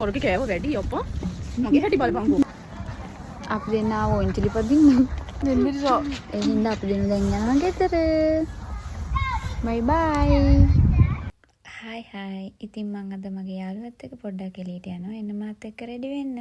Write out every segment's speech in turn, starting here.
ඔරගේ කෑව වැඩි ඔප්පා. මගේ හැටි බලපංකෝ. අපි දෙන්න ආව ඔන්චලි පදින්න. දෙන්නසෝ. ඒ හින්දා අපි දෙන්න දැන් යනවා ගෙදර. බයි බයි. හායි. ඉතින් මම අද මගේ යාළුවත් එක්ක පොඩ්ඩක් එළියට යනවා. එන්න මාත් එක්ක රෙඩි වෙන්න.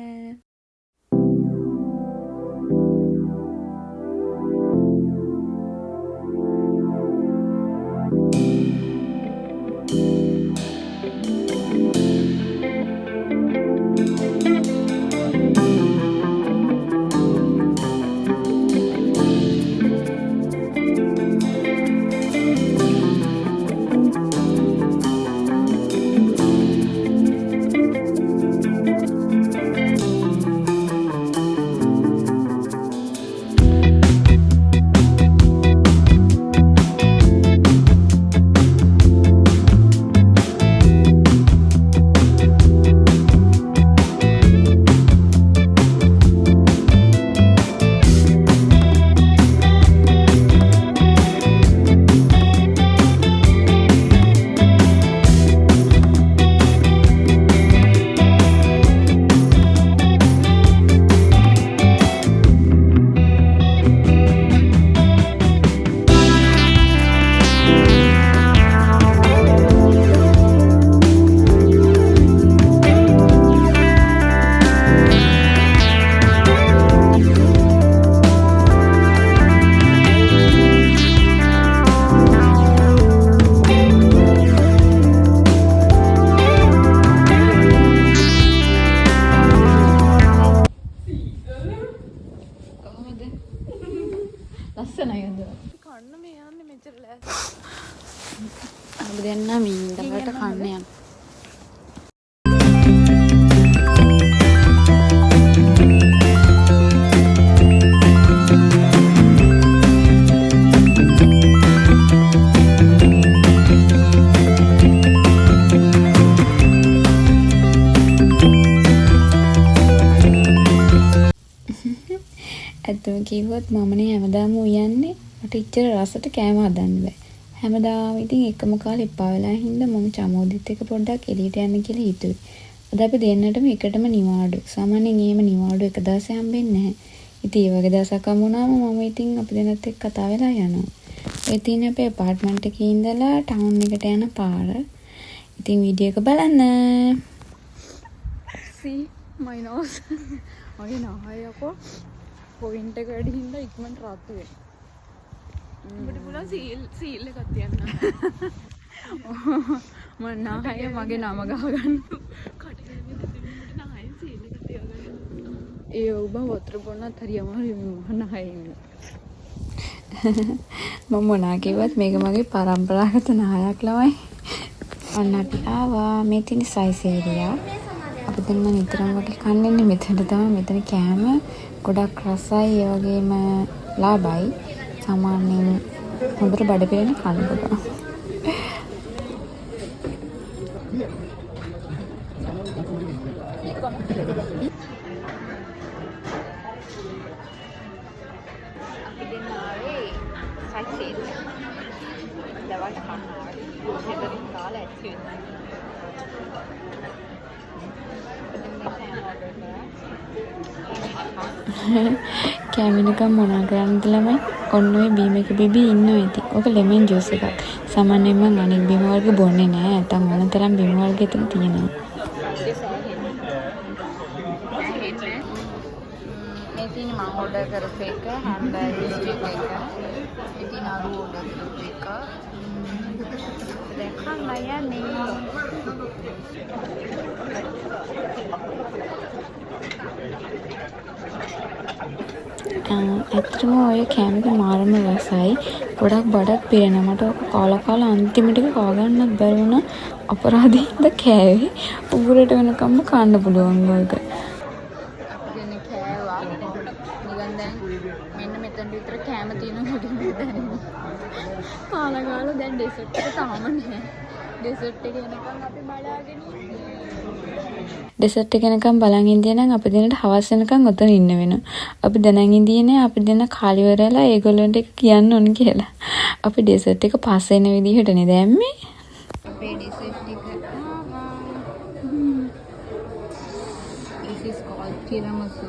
කන්න මේ යන්නේ මෙච්චර ලෑස්ති. අපි දෙන්න මින්දකට කන්න යනවා. ඇත්තම කිව්වොත් මමනේ හැමදාම උයන්නේ. මට ඉච්චර රසට කෑම හදන්න බෑ. හැමදාම ඉතින් එකම කාලේ එපා වෙලා හින්දා මම චමෝදිත් එක්ක පොඩ්ඩක් එළියට යන්න කියලා හිතුවේ. අද අපි දෙන්නටම එකටම නිවාඩු. සාමාන්‍යයෙන් එහෙම නිවාඩු එක දවසේ හම්බෙන්නේ නැහැ. ඉතින් ඒ වගේ දවසක් හම්බ වුණාම මම ඉතින් අපි දෙන්නත් එක්ක කතා වෙලා යනවා. ඒ තියෙන අපේ අපාර්ට්මන්ට් එකේ ඉඳලා ටවුන් එකට යන පාර. ඉතින් වීඩියෝ එක බලන්න. See my nose. මගේ නහයකෝ පොයින්ට් එක වැඩි හින්දා ඉක්මනට රතු වෙනවා. උඹට පුළුවන් සීල් එකක් තියන්න. මම නහය මගේ නම ගහගන්න. කටේ දෙන්න නහය සීල් එකක් තියාගන්න. ඒ ඔබ වතුර බොන්නත් හරි අමාරුයි මම නහය ඉන්න. මම මොනා කිව්වත් මේක මගේ පරම්පරාගත නහයක් ළමයි. අන්න අපි ආවා මේ තියෙන සයිස් ඒරියා. අපි දෙන්න නිතරම වගේ කන්නේ මෙතන තමයි. මෙතන කෑම ගොඩක් රසයි ඒ වගේම ලාභයි. සාමාන්‍යයෙන් හොඳට බඩ පිරෙන කන්න පුළුවන්. අපි දෙන්න ආවේ සයිස් ඒරියා. දවල් කනවා. හෙදරින් කාලා ඇච්චි වෙනවා. කැමිනකම් මොනා කරන්නද ළමයි? ඔන්න ඔය බීම එක බිබී ඉන්නවා ඉතින්. ඔක ලෙමන් ජූස් එකක්. සාමාන්‍යයෙන් මම අනෙක් බීම වර්ග බොන්නේ නෑ. නැත්තම් මොන තරම් බීම වර්ග එතන තියෙනවා. මේ තියෙන මම ඕඩර් කරපු එක හැම්බර්ගර් ස්ටික් එක. ඉතින් අර ඕඩර් කරපු එක. දැන් කන්න යන්නේ. ඇත්තටම ඔය කෑමක මාරම රසයි. ගොඩක් බඩක් පිරෙනවා. මට කාලා අන්තිමට කා ගන්නත් බැරි වුණා. අපරාධින්ද කෑවේ. උගුරට වෙනකම්ම කන්න පුළුවන් වගේ. අපි දැන් කෑවා. නිකන් දැන් මෙන්න මෙතන විතර කෑම තියෙනවා වගේ දැනෙනවා. කාලා දැන් ඩෙසර්ට් එක තාම නැහැ. ඩෙසර්ට් එක එනකම් අපි බලාගෙන ඉන්නේ. ඩෙසර්ට් එක එනකම් බලන් ඉඳිය නම් අපි දෙන්නට හවස් වෙනකම් ඔතන ඉන්න වෙනවා. අපි දැනන් ඉඳියේ නේ අපි දෙන්න කාලි වෙරලා ඒගොල්ලන්ට එක කියන්න ඕන කියලා. අපි ඩෙසර්ට් එක පස්සේ එන විදිහටනේ දැම්මේ. අපේ ඩෙසර්ට් එක තිරමසු.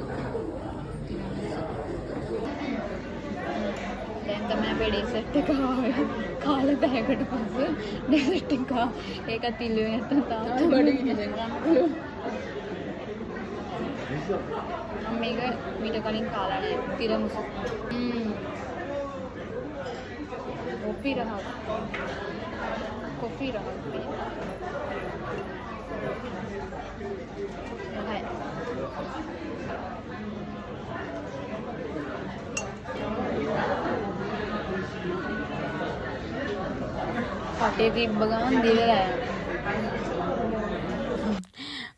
දැන් තමයි අපේ ඩෙසර්ට් එක ආවේ. කාලා පැයකට පස්සේ ඩෙසර්ට් එක ඒකත් ඉල්ලුවේ නැත්තම් තාත්තා බඩගිනි දෙනවා. මේක මීට කලින් කාලා නැහැ. තිරමසු. කොෆි රහක් කටේ තිබ්බ ගමන් දිලලා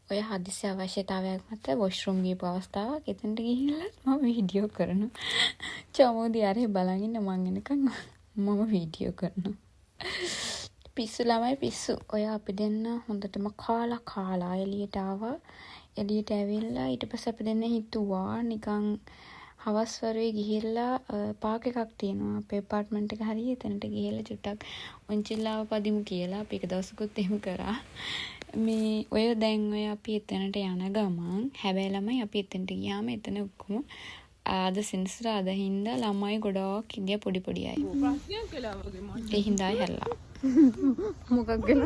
ඔය හදිසි අවශ්‍යතාවයක් මත වොෂ්රූම් ගියපු අවස්ථාවක් එතනට ගිහිල්ලා මම වීඩියෝ කරනවා. චමෝදි ආරේ බලන් ඉන්න මං එනකන් මම වීඩියෝ කරනවා. පිස්සු ළමයි පිස්සු. ඔය අපි දෙන්න හොඳටම කාලා එළියට ආවා. එළියට ඇවිල්ලා ඊට පස්සේ අපි දෙන්න හිතුවා නිකන් හවස් වරුවේ ගිහිල්ලා පාක් එකක් තියෙනවා අපේ ඇපාර්ට්මන්ට් එක හරිය එතනට ගිහිල්ලා චුට්ටක් ඔන්චිල්ලාව පදිමු කියලා අපි එක දවසකුත් එහෙම කරා. මේ ඔය දැන් ඔය අපි එතනට යන ගමන් හැබැයි ළමයි අපි එතනට ගියාම එතන ඔක්කොම ආද සින්සරාද හින්දා ළමයි ගොඩාක් ඉඳිය පොඩි අය. ප්‍රශ්නයක් කළා වගේ මට. ඒ හින්දා හැල්ලා. මොකක් ගැන?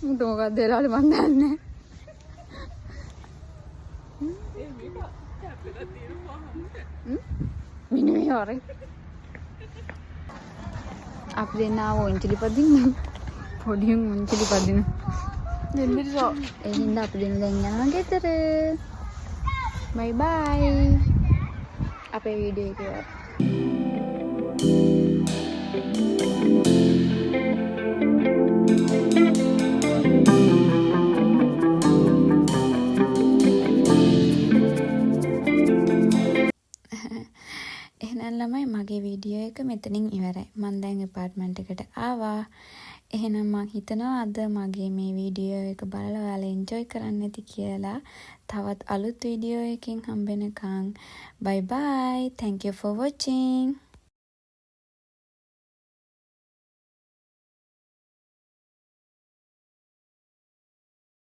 මුට මොකක්ද දෙලාලේ මන් දන්නේ. මිනිමේ හොරේ. අපි දෙන්න ආව ඔන්චිලි පදින්න. පොඩියෙන් ඔන්චිලි පදින්න. දෙන්නේසෝ. ඒ හින්දා අපි දෙන්න දැන් යනවා ගෙදර. බයි බයි. අපේ වීඩියෝ එක ඉවරයි. එහෙනම් ළමයි මගේ වීඩියෝ එක මෙතනින් ඉවරයි. මම දැන් ඇපාර්ට්මන්ට් එකට ආවා. එහෙනම් මම හිතනවා අද මගේ මේ වීඩියෝ එක බලලා ඔයාලා එන්ජොයි කරන්න ඇති කියලා. තවත් අලුත් වීඩියෝ එකකින් හම්බෙනකන් bye bye. Thank you for watching.